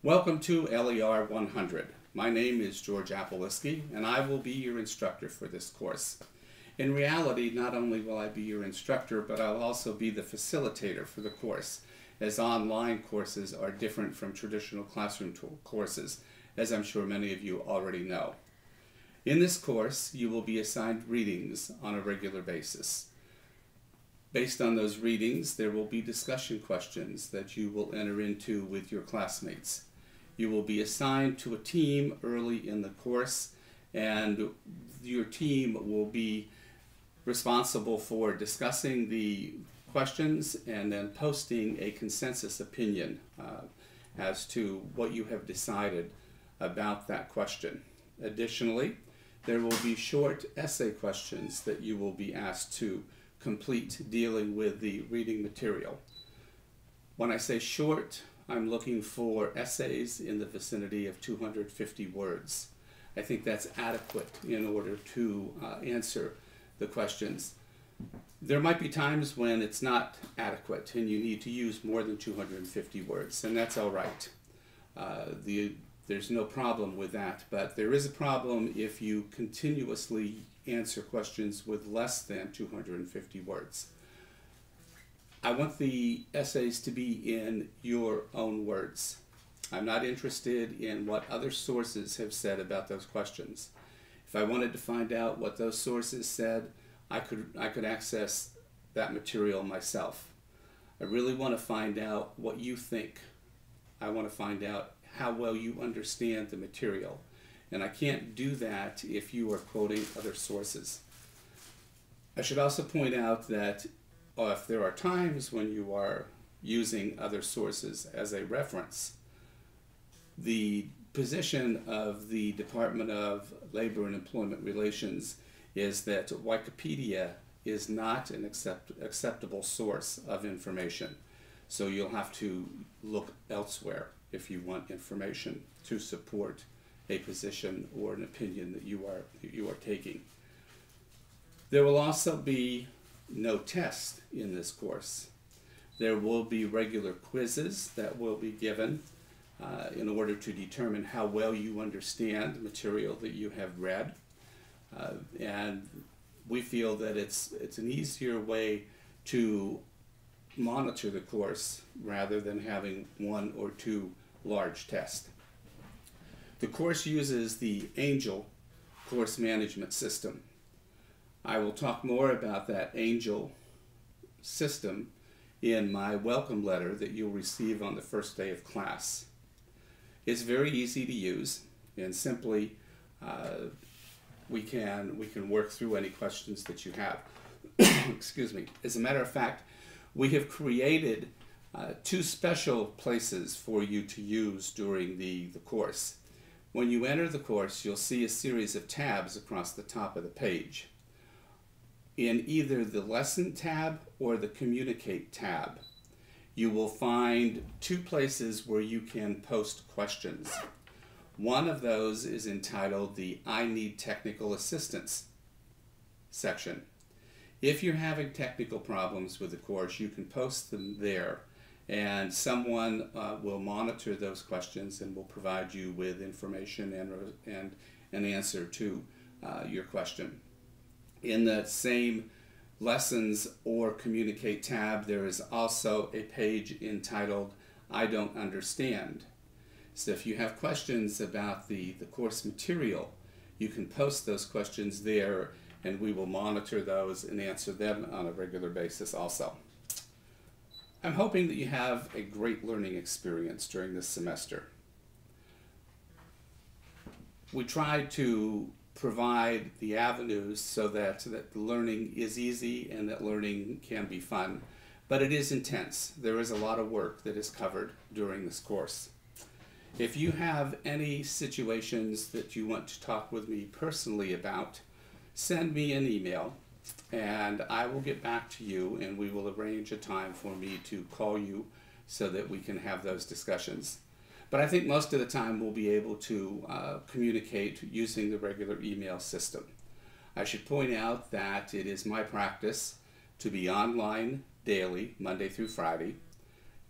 Welcome to LER 100. My name is George Apaliski, and I will be your instructor for this course. In reality, not only will I be your instructor, but I'll also be the facilitator for the course, as online courses are different from traditional classroom courses, as I'm sure many of you already know. In this course, you will be assigned readings on a regular basis. Based on those readings, there will be discussion questions that you will enter into with your classmates. You will be assigned to a team early in the course, and your team will be responsible for discussing the questions and then posting a consensus opinion as to what you have decided about that question. Additionally, there will be short essay questions that you will be asked to complete dealing with the reading material. When I say short, I'm looking for essays in the vicinity of 250 words. I think that's adequate in order to answer the questions. There might be times when it's not adequate and you need to use more than 250 words, and that's all right. There's no problem with that, but there is a problem if you continuously answer questions with less than 250 words. I want the essays to be in your own words. I'm not interested in what other sources have said about those questions. If I wanted to find out what those sources said, I could access that material myself. I really want to find out what you think. I want to find out how well you understand the material. And I can't do that if you are quoting other sources. I should also point out that if there are times when you are using other sources as a reference, the position of the Department of Labor and Employment Relations is that Wikipedia is not an acceptable source of information. So you'll have to look elsewhere if you want information to support a position or an opinion that you are taking. There will also be no test in this course. There will be regular quizzes that will be given in order to determine how well you understand the material that you have read. And we feel that it's an easier way to monitor the course rather than having one or two large tests. The course uses the Angel course management system. I will talk more about that Angel system in my welcome letter that you'll receive on the first day of class. It's very easy to use, and simply we can work through any questions that you have. Excuse me. As a matter of fact, we have created two special places for you to use during the course. When you enter the course, you'll see a series of tabs across the top of the page. In either the Lesson tab or the Communicate tab, you will find two places where you can post questions. One of those is entitled the I Need Technical Assistance section. If you're having technical problems with the course, you can post them there, and someone will monitor those questions and will provide you with information and an answer to your question. In that same Lessons or Communicate tab, there is also a page entitled I Don't Understand. So if you have questions about the course material, you can post those questions there, and we will monitor those and answer them on a regular basis also. I'm hoping that you have a great learning experience during this semester. We tried to provide the avenues so that learning is easy and that learning can be fun, but it is intense. There is a lot of work that is covered during this course. If you have any situations that you want to talk with me personally about, send me an email and I will get back to you, and we will arrange a time for me to call you so that we can have those discussions. But I think most of the time we'll be able to communicate using the regular email system. I should point out that it is my practice to be online daily, Monday through Friday.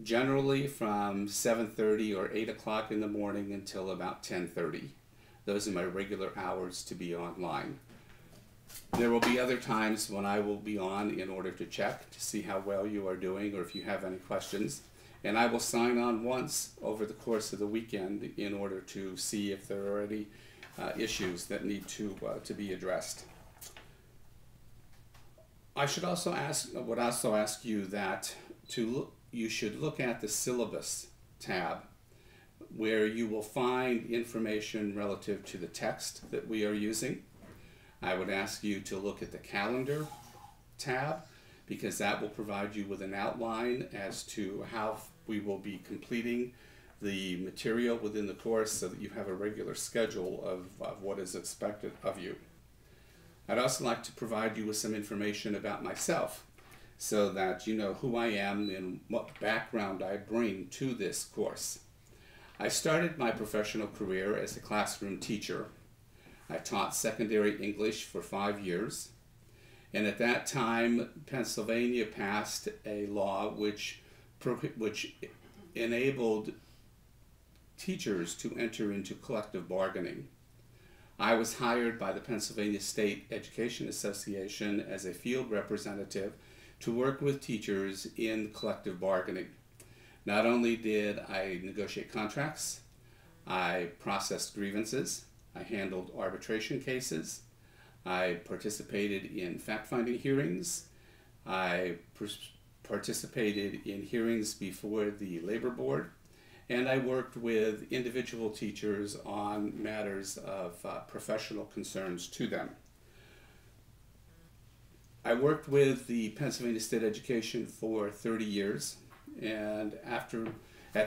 generally from 7:30 or 8 o'clock in the morning until about 10:30. Those are my regular hours to be online. There will be other times when I will be on in order to check to see how well you are doing or if you have any questions. And I will sign on once over the course of the weekend in order to see if there are any issues that need to be addressed. I should also would also ask you that you should look at the syllabus tab, where you will find information relative to the text that we are using. I would ask you to look at the calendar tab, because that will provide you with an outline as to how we will be completing the material within the course so that you have a regular schedule of what is expected of you. I'd also like to provide you with some information about myself so that you know who I am and what background I bring to this course. I started my professional career as a classroom teacher. I taught secondary English for 5 years, and at that time Pennsylvania passed a law which enabled teachers to enter into collective bargaining. I was hired by the Pennsylvania State Education Association as a field representative to work with teachers in collective bargaining. Not only did I negotiate contracts, I processed grievances, I handled arbitration cases, I participated in fact-finding hearings, I participated in hearings before the Labor Board, and I worked with individual teachers on matters of professional concerns to them. I worked with the Pennsylvania State Education for 30 years, and at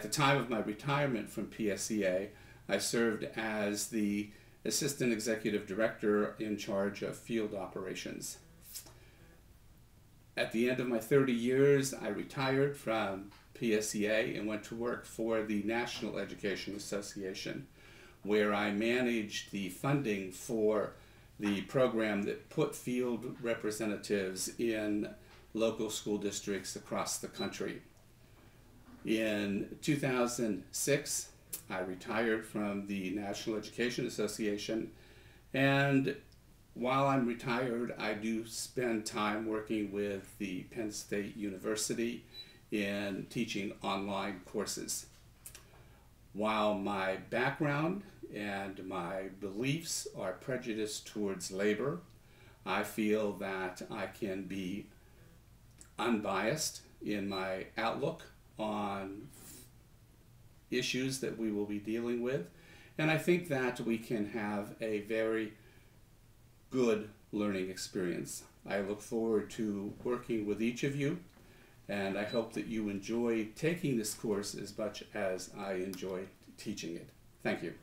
the time of my retirement from PSEA, I served as the Assistant Executive Director in charge of field operations. At the end of my 30 years, I retired from PSEA and went to work for the National Education Association, where I managed the funding for the program that put field representatives in local school districts across the country. In 2006, I retired from the National Education Association, and while I'm retired, I do spend time working with the Penn State University in teaching online courses. While my background and my beliefs are prejudiced towards labor, I feel that I can be unbiased in my outlook on issues that we will be dealing with, and I think that we can have a very good learning experience. I look forward to working with each of you, and I hope that you enjoy taking this course as much as I enjoy teaching it. Thank you.